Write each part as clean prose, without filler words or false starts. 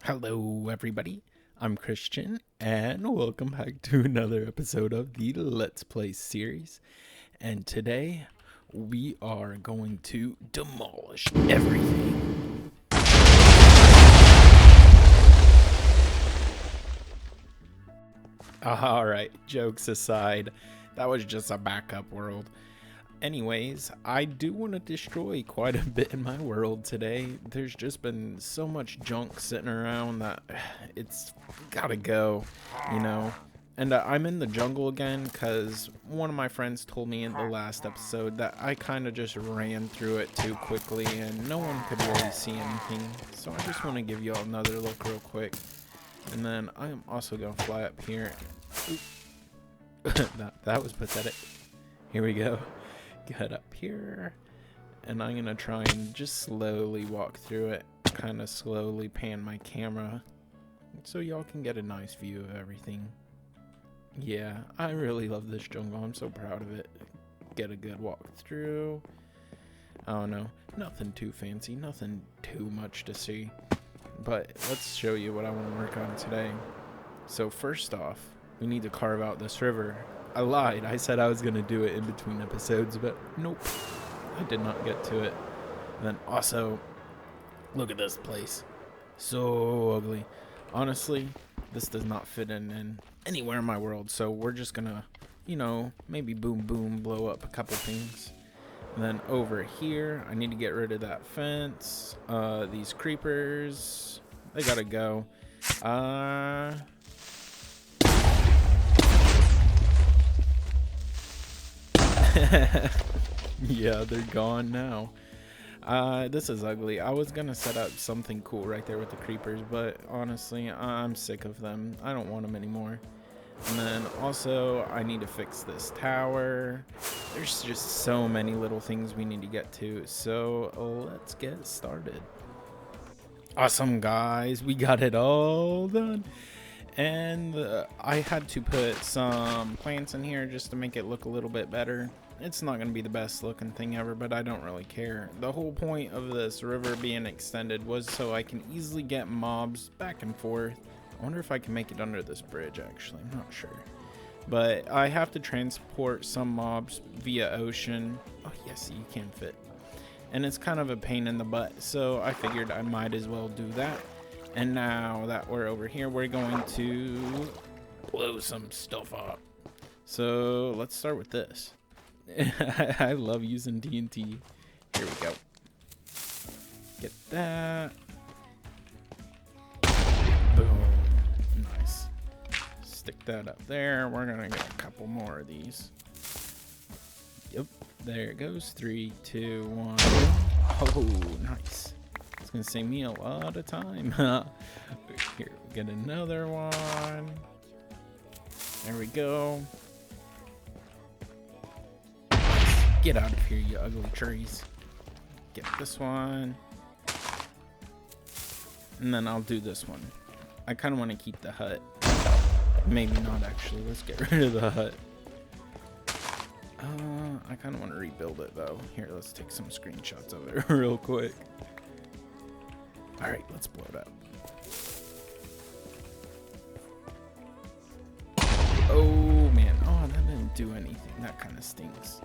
Hello, everybody. I'm Christian, and welcome back to another episode of the Let's Play series. And today, we are going to demolish everything. Alright, jokes aside, that was just a backup world. Anyways, I do want to destroy quite a bit in my world today. There's just been so much junk sitting around that it's gotta go, you know. And I'm in the jungle again because one of my friends told me in the last episode that I kind of just ran through it too quickly and no one could really see anything. So I just want to give you all another look real quick. And then I am also going to fly up here. that was pathetic. Here we go. Get up here, and I'm gonna try and just slowly walk through it, kind of slowly pan my camera so y'all can get a nice view of everything. Yeah, I really love this jungle. I'm so proud of it. Get a good walk through. I don't know, nothing too fancy, nothing too much to see, but let's show you what I want to work on today. So first off, we need to carve out this river. I lied. I said I was going to do it in between episodes, but nope. I did not get to it. And then also, look at this place. So ugly. Honestly, this does not fit in anywhere in my world. So we're just going to, you know, maybe boom, boom, blow up a couple things. And then over here, I need to get rid of that fence. These creepers, they got to go. Yeah, they're gone now. This is ugly. I was gonna set up something cool right there with the creepers, but honestly, I'm sick of them. I don't want them anymore. And then also, I need to fix this tower. There's just so many little things we need to get to, so let's get started. Awesome, guys. We got it all done. And I had to put some plants in here just to make it look a little bit better. It's not going to be the best looking thing ever, but I don't really care. The whole point of this river being extended was so I can easily get mobs back and forth. I wonder if I can make it under this bridge, actually. I'm not sure. But I have to transport some mobs via ocean. Oh, yes, you can fit. And it's kind of a pain in the butt, so I figured I might as well do that. And now that we're over here, we're going to blow some stuff up. So let's start with this. I love using TNT. Here we go. Get that. Boom. Nice. Stick that up there. We're going to get a couple more of these. Yep. There it goes. 3, 2, 1. Oh, nice. It's going to save me a lot of time. Here, we get another one. There we go. Get out of here, you ugly trees. Get this one. And then I'll do this one. I kind of want to keep the hut. Maybe not, actually. Let's get rid of the hut. I kind of want to rebuild it, though. Here, let's take some screenshots of it real quick. Alright, let's blow it up. Oh, man. Oh, that didn't do anything. That kind of stinks.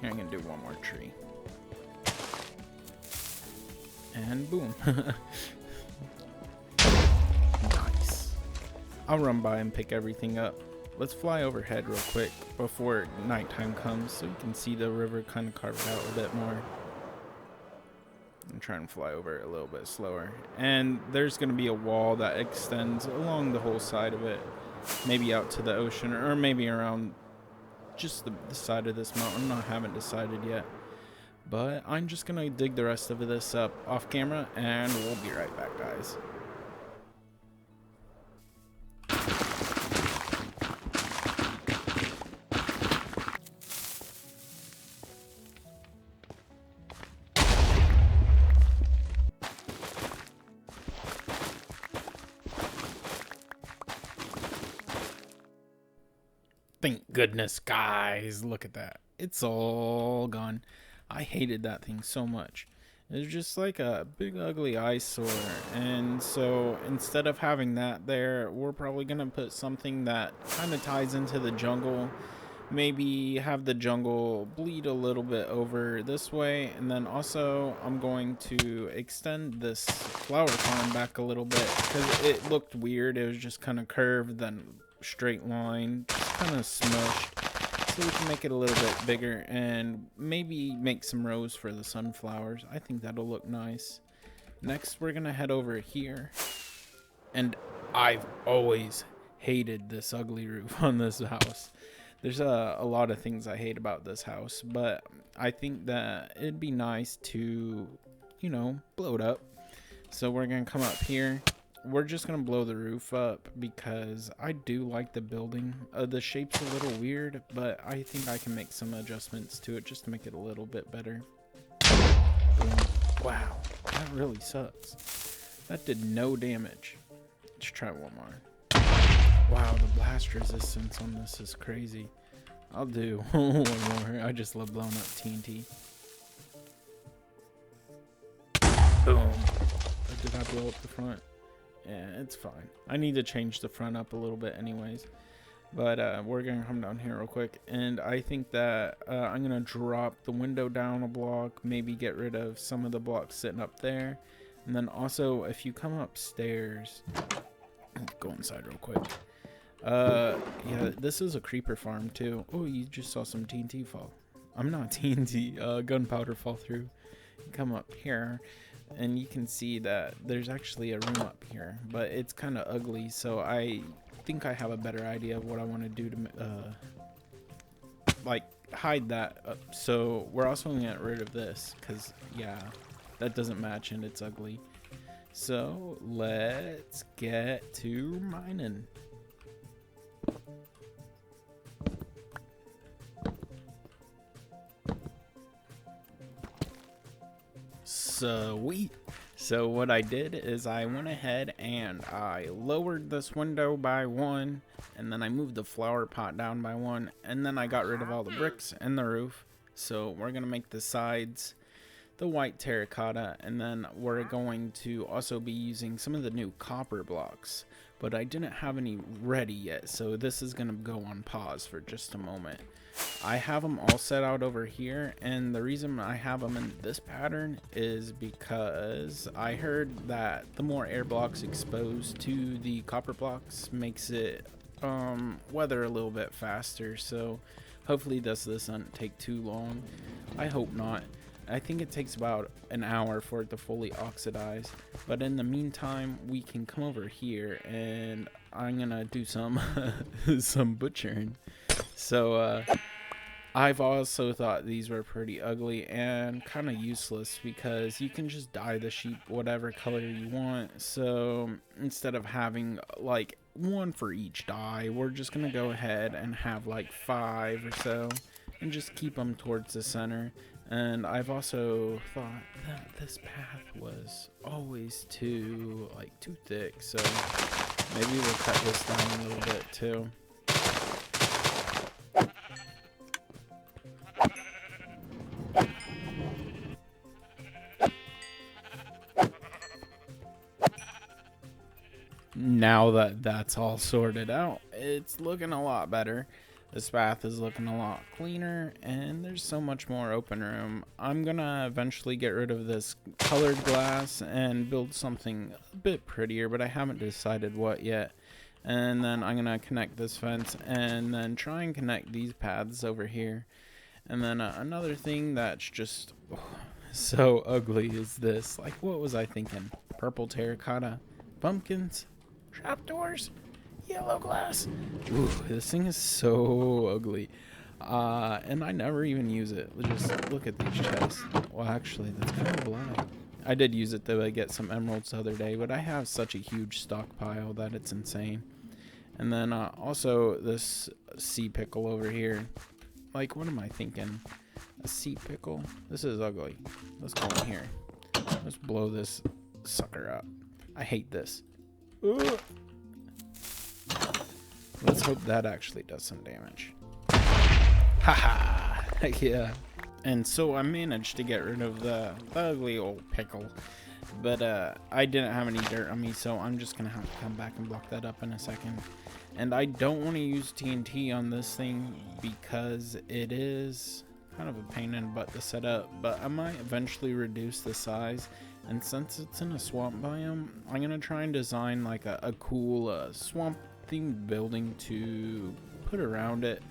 Here, I'm going to do one more tree. And boom. Nice. I'll run by and pick everything up. Let's fly overhead real quick before nighttime comes so you can see the river kind of carved out a bit more. I'm trying to fly over it a little bit slower. And there's going to be a wall that extends along the whole side of it. Maybe out to the ocean or maybe around just the side of this mountain. I haven't decided yet. But I'm just going to dig the rest of this up off camera and we'll be right back, guys. Thank goodness, guys. Look at that. It's all gone. I hated that thing so much. It's just like a big ugly eyesore. And so instead of having that there, we're probably gonna put something that kind of ties into the jungle. Maybe have the jungle bleed a little bit over this way, and then also I'm going to extend this flower farm back a little bit because it looked weird. It was just kind of curved, then straight line, just kind of smushed. So we can make it a little bit bigger and maybe make some rows for the sunflowers. I think that'll look nice. Next, we're gonna head over here, and I've always hated this ugly roof on this house. There's a lot of things I hate about this house, but I think that it'd be nice to, you know, blow it up. So we're going to come up here. We're just going to blow the roof up because I do like the building. The shape's a little weird, but I think I can make some adjustments to it just to make it a little bit better. Boom. Wow, that really sucks. That did no damage. Let's try one more. Wow, the blast resistance on this is crazy. I'll do one more. I just love blowing up TNT. Boom. Did I blow up the front? Yeah, it's fine. I need to change the front up a little bit anyways. But we're going to come down here real quick. And I think that I'm going to drop the window down a block. Maybe get rid of some of the blocks sitting up there. And then also, if you come upstairs... Go inside real quick. Yeah, this is a creeper farm too. Oh, you just saw some TNT fall. I'm not TNT, gunpowder fall through. Come up here and you can see that there's actually a room up here, but it's kind of ugly, so I think I have a better idea of what I want to do to like hide that up. So we're also going to get rid of this because yeah, that doesn't match and it's ugly. So let's get to mining. Sweet. So what I did is I went ahead and I lowered this window by 1, and then I moved the flower pot down by 1, and then I got rid of all the bricks and the roof. So we're gonna make the sides the white terracotta, and then we're going to also be using some of the new copper blocks, but I didn't have any ready yet, so this is gonna go on pause for just a moment. I have them all set out over here, and the reason I have them in this pattern is because I heard that the more air blocks exposed to the copper blocks makes it weather a little bit faster, so hopefully this doesn't take too long. I hope not. I think it takes about an hour for it to fully oxidize, but in the meantime we can come over here and I'm gonna do some some butchering. So I've also thought these were pretty ugly and kind of useless because you can just dye the sheep whatever color you want. So instead of having like one for each dye, we're just gonna go ahead and have like 5 or so and just keep them towards the center. And I've also thought that this path was always too thick, so maybe we'll cut this down a little bit too. Now that that's all sorted out, it's looking a lot better. This path is looking a lot cleaner, and there's so much more open room. I'm gonna eventually get rid of this colored glass and build something a bit prettier, but I haven't decided what yet. And then I'm gonna connect this fence and then try and connect these paths over here. And then another thing that's just so ugly is this. Like, what was I thinking? Purple terracotta, pumpkins, trapdoors, yellow glass. Ooh, this thing is so ugly. And I never even use it. Just look at these chests. Well, actually, that's kind of a lie. I did use it to get some emeralds the other day, but I have such a huge stockpile that it's insane. And then also this sea pickle over here. Like, what am I thinking? A sea pickle? This is ugly. Let's go in here. Let's blow this sucker up. I hate this. Ooh. Let's hope that actually does some damage. Haha! Yeah. And so I managed to get rid of the ugly old pickle. But I didn't have any dirt on me, so I'm just gonna have to come back and block that up in a second. And I don't want to use TNT on this thing because it is kind of a pain in the butt to set up, but I might eventually reduce the size. And since it's in a swamp biome, I'm gonna try and design like a cool swamp themed building to put around it.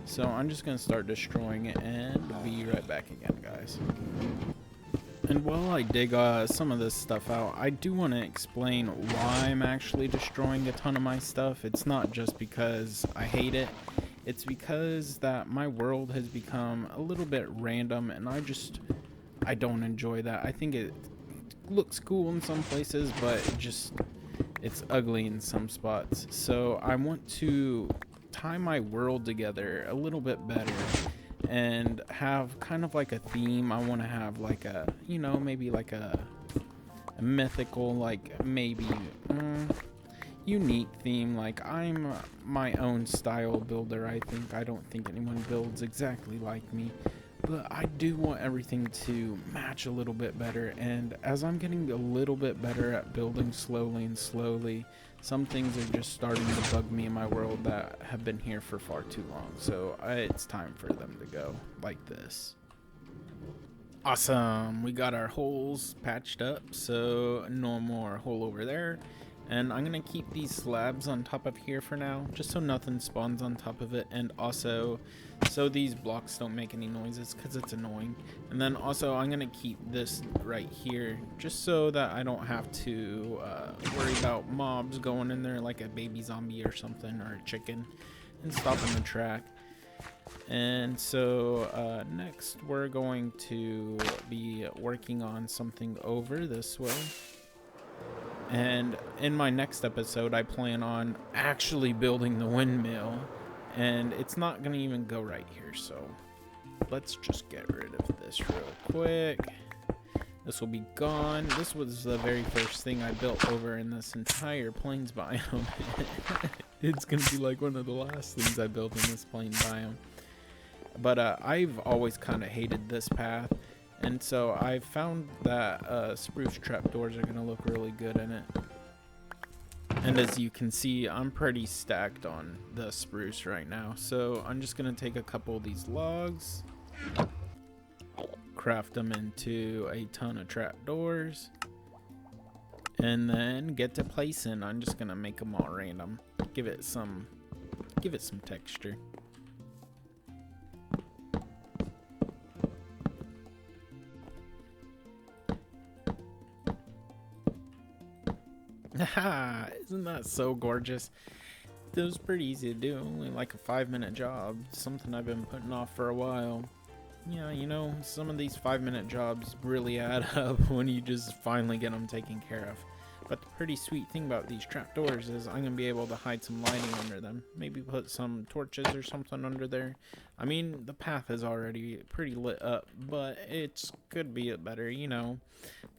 So I'm just gonna start destroying it and be right back again, guys. And while I dig some of this stuff out, I do want to explain why I'm actually destroying a ton of my stuff. It's not just because I hate it. It's because that my world has become a little bit random, and I don't enjoy that. I think it looks cool in some places, but it's ugly in some spots. So I want to tie my world together a little bit better and have kind of like a theme. I want to have like a, maybe like a mythical, like maybe unique theme. Like I'm my own style builder. I don't think anyone builds exactly like me, but I do want everything to match a little bit better. And as I'm getting a little bit better at building slowly and slowly, some things are just starting to bug me in my world that have been here for far too long. So it's time for them to go like this. Awesome, we got our holes patched up, so no more hole over there. And I'm gonna keep these slabs on top of here for now, just so nothing spawns on top of it, and also so these blocks don't make any noises because it's annoying. And then also I'm gonna keep this right here just so that I don't have to worry about mobs going in there like a baby zombie or something, or a chicken, and stopping the track. And so next we're going to be working on something over this way. And in my next episode, I plan on actually building the windmill, and it's not going to even go right here, so let's just get rid of this real quick. This will be gone. This was the very first thing I built over in this entire plains biome. It's going to be like one of the last things I built in this plains biome. But I've always kind of hated this path. And so I found that spruce trapdoors are going to look really good in it. And as you can see, I'm pretty stacked on the spruce right now. So I'm just going to take a couple of these logs, craft them into a ton of trapdoors, and then get to placing. I'm just going to make them all random. Give it some texture. Haha, isn't that so gorgeous? It was pretty easy to do, only like a 5-minute job, something I've been putting off for a while. Yeah, some of these 5-minute jobs really add up when you just finally get them taken care of. But the pretty sweet thing about these trapdoors is I'm going to be able to hide some lighting under them. Maybe put some torches or something under there. I mean, the path is already pretty lit up, but it could be better,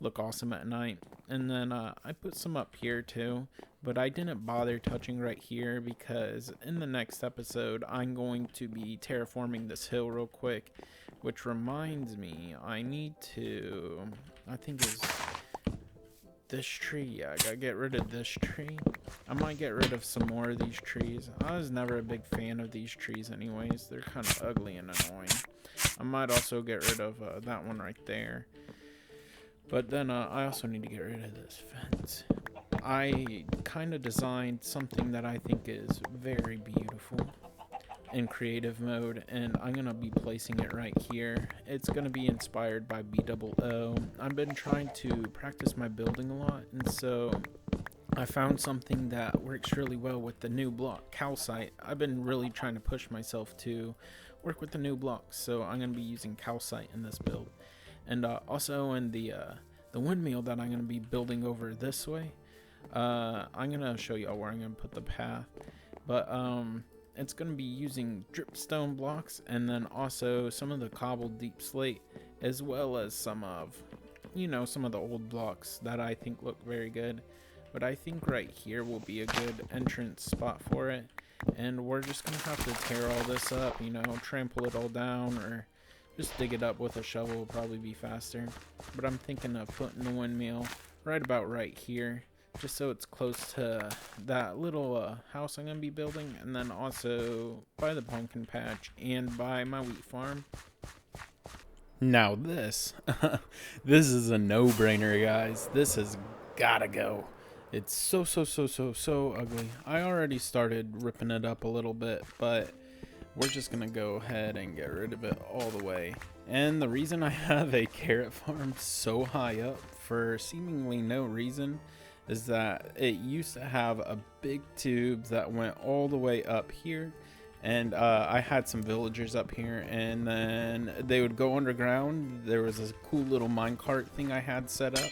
look awesome at night. And then I put some up here too, but I didn't bother touching right here because in the next episode, I'm going to be terraforming this hill real quick, which reminds me, I think is this tree. Yeah, I gotta get rid of this tree. I might get rid of some more of these trees. I was never a big fan of these trees anyways. They're kind of ugly and annoying. I might also get rid of that one right there. But then I also need to get rid of this fence. I kind of designed something that I think is very beautiful in creative mode, and I'm gonna be placing it right here. It's gonna be inspired by BOO. I've been trying to practice my building a lot, and so I found something that works really well with the new block, calcite. I've been really trying to push myself to work with the new blocks, so I'm gonna be using calcite in this build. And also in the windmill that I'm gonna be building over this way, I'm gonna show y'all where I'm gonna put the path, but it's going to be using dripstone blocks, and then also some of the cobbled deep slate, as well as some of the old blocks that I think look very good. But I think right here will be a good entrance spot for it, and we're just going to have to tear all this up, trample it all down, or Just dig it up with a shovel will probably be faster. But I'm thinking of putting the windmill right about right here, just so it's close to that little house I'm going to be building, and then also by the pumpkin patch and by my wheat farm. Now this, this is a no-brainer, guys. This has gotta go. It's so ugly. I already started ripping it up a little bit, but we're just gonna go ahead and get rid of it all the way. And the reason I have a carrot farm so high up for seemingly no reason is that it used to have a big tube that went all the way up here, and I had some villagers up here, and then they would go underground. There was a cool little minecart thing I had set up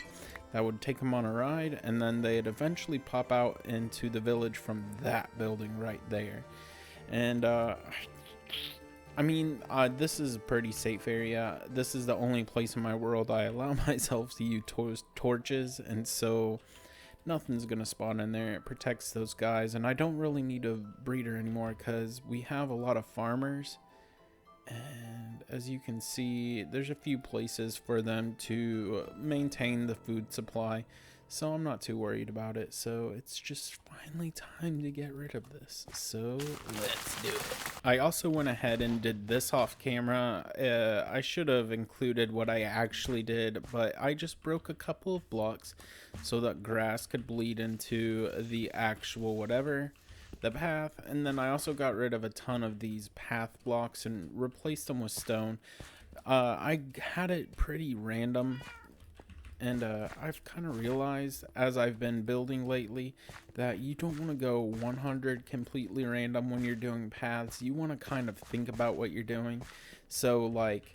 that would take them on a ride, and then they'd eventually pop out into the village from that building right there. And I mean, this is a pretty safe area. This is the only place in my world I allow myself to use torches, and so nothing's gonna spawn in there. It protects those guys, and I don't really need a breeder anymore because we have a lot of farmers, and as you can see, there's a few places for them to maintain the food supply, so I'm not too worried about it. So it's just finally time to get rid of this, so let's do it. I also went ahead and did this off camera. I should have included what I actually did, but I just broke a couple of blocks so that grass could bleed into the actual the path, and then I also got rid of a ton of these path blocks and replaced them with stone. I had it pretty random, and I've kind of realized as I've been building lately that you don't want to go 100 completely random when you're doing paths. You want to kind of think about what you're doing. So like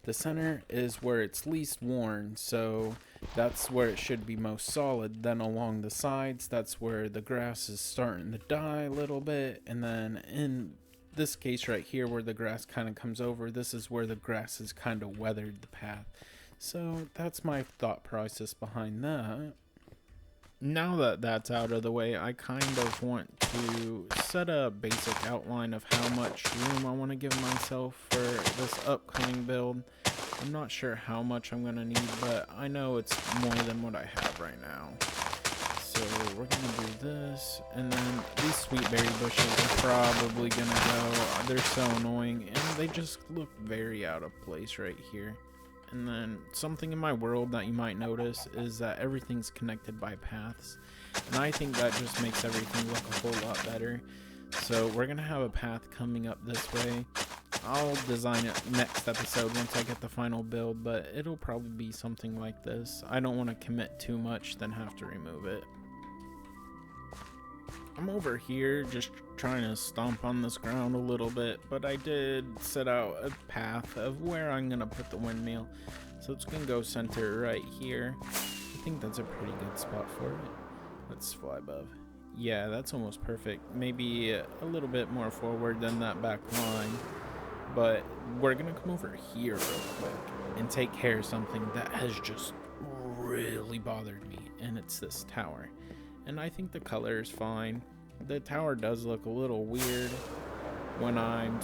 the center is where it's least worn, so that's where it should be most solid. Then along the sides, that's where the grass is starting to die a little bit, and then in this case right here where the grass kind of comes over, this is where the grass has kind of weathered the path. So that's my thought process behind that. Now that that's out of the way, I kind of want to set a basic outline of how much room I want to give myself for this upcoming build. I'm not sure how much I'm going to need, but I know it's more than what I have right now. So we're going to do this, and then these sweet berry bushes are probably going to go. They're so annoying, and they just look very out of place right here. And then something in my world that you might notice is that everything's connected by paths, and I think that just makes everything look a whole lot better. So we're gonna have a path coming up this way. I'll design it next episode once I get the final build, but it'll probably be something like this. I don't want to commit too much then have to remove it. I'm over here just trying to stomp on this ground a little bit, but I did set out a path of where I'm going to put the windmill. So it's going to go center right here. I think that's a pretty good spot for it. Let's fly above. Yeah, that's almost perfect. Maybe a little bit more forward than that back line. But we're going to come over here real quick and take care of something that has just really bothered me, and it's this tower. And I think the color is fine. The tower does look a little weird when I'm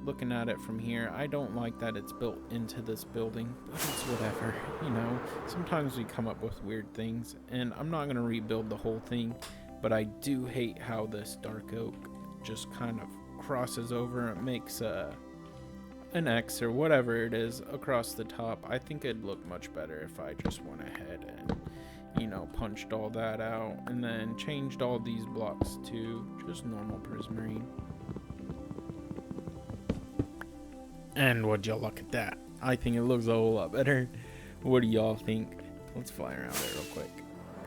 looking at it from here. I don't like that it's built into this building, but it's whatever, you know. Sometimes we come up with weird things, and I'm not going to rebuild the whole thing, but I do hate how this dark oak just kind of crosses over and makes an X or whatever it is across the top. I think it'd look much better if I just went ahead and, you know, punched all that out and then changed all these blocks to just normal prismarine. And would y'all look at that? I think it looks a whole lot better. What do y'all think? Let's fly around it real quick.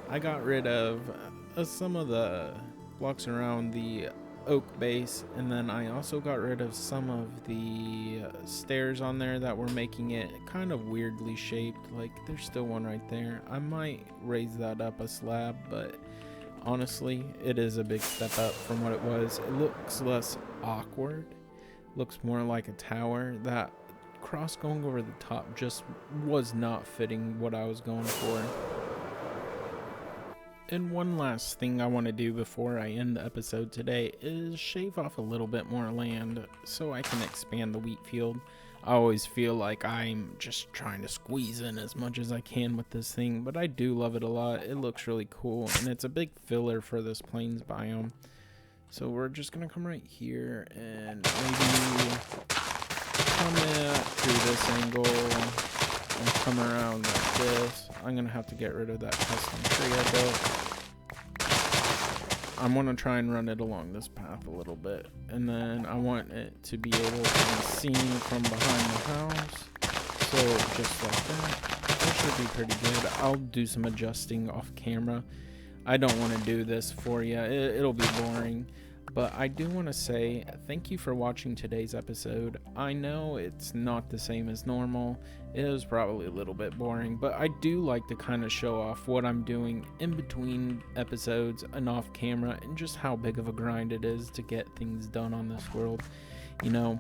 I got rid of some of the blocks around the oak base, and then I also got rid of some of the stairs on there that were making it kind of weirdly shaped. Like there's still one right there. I might raise that up a slab, but honestly it is a big step up from what it was. It looks less awkward, looks more like a tower. That cross going over the top just was not fitting what I was going for. And one last thing I want to do before I end the episode today is shave off a little bit more land so I can expand the wheat field. I always feel like I'm just trying to squeeze in as much as I can with this thing, but I do love it a lot. It looks really cool, and it's a big filler for this plains biome. So we're just gonna come right here and maybe come in through this angle and come around like this. I'm gonna have to get rid of that custom tree I built. I'm gonna try and run it along this path a little bit, and then I want it to be able to be seen from behind the house. So just like that. That should be pretty good. I'll do some adjusting off camera. I don't want to do this for you. It'll be boring. But I do want to say thank you for watching today's episode. I know it's not the same as normal. It is probably a little bit boring, but I do like to kind of show off what I'm doing in between episodes and off camera, and just how big of a grind it is to get things done on this world. You know,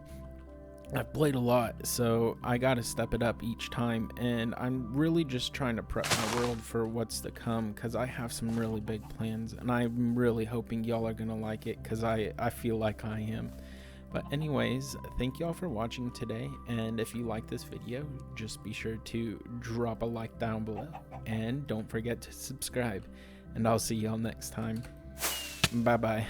I've played a lot, so I gotta step it up each time, and I'm really just trying to prep my world for what's to come, because I have some really big plans, and I'm really hoping y'all are gonna like it, because I feel like I am. But anyways, thank y'all for watching today, and if you like this video, just be sure to drop a like down below, and don't forget to subscribe, and I'll see y'all next time. Bye bye.